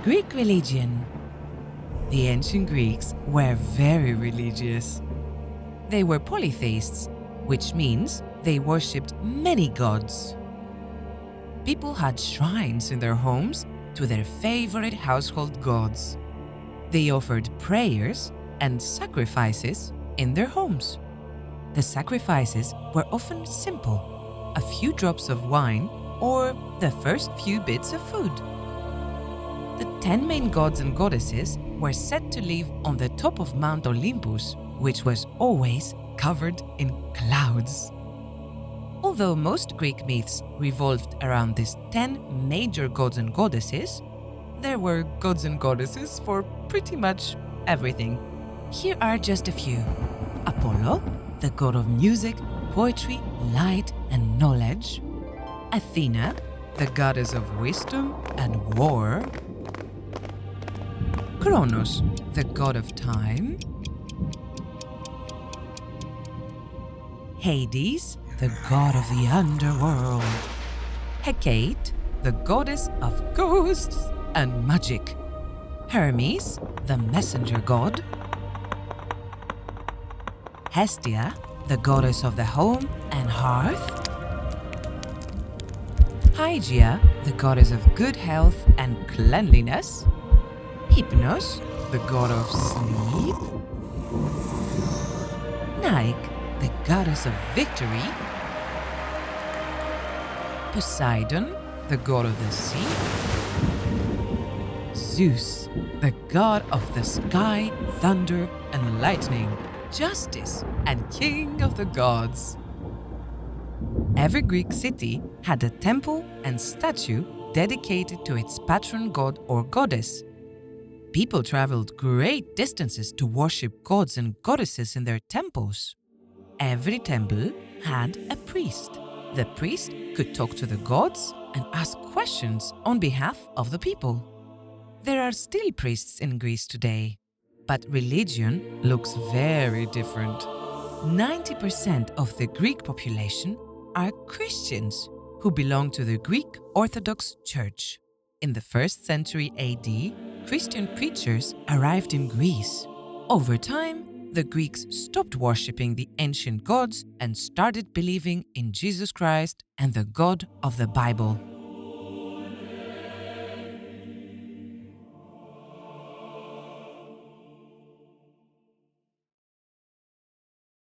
Greek religion. The ancient Greeks were very religious. They were polytheists, which means they worshipped many gods. People had shrines in their homes to their favorite household gods. They offered prayers and sacrifices in their homes. The sacrifices were often simple, a few drops of wine or the first few bits of food. The 10 main gods and goddesses were said to live on the top of Mount Olympus, which was always covered in clouds. Although most Greek myths revolved around these 10 major gods and goddesses, there were gods and goddesses for pretty much everything. Here are just a few. Apollo, the god of music, poetry, light, and knowledge. Athena, the goddess of wisdom and war. Kronos, the god of time. Hades, the god of the underworld. Hecate, the goddess of ghosts and magic. Hermes, the messenger god. Hestia, the goddess of the home and hearth. Hygeia, the goddess of good health and cleanliness. Hypnos, the god of sleep. Nike, the goddess of victory. Poseidon, the god of the sea. Zeus, the god of the sky, thunder, and lightning, justice, and king of the gods. Every Greek city had a temple and statue dedicated to its patron god or goddess. People traveled great distances to worship gods and goddesses in their temples. Every temple had a priest. The priest could talk to the gods and ask questions on behalf of the people. There are still priests in Greece today, but religion looks very different. 90% of the Greek population are Christians who belong to the Greek Orthodox Church. In the 1st century AD, Christian preachers arrived in Greece. Over time, the Greeks stopped worshipping the ancient gods and started believing in Jesus Christ and the God of the Bible.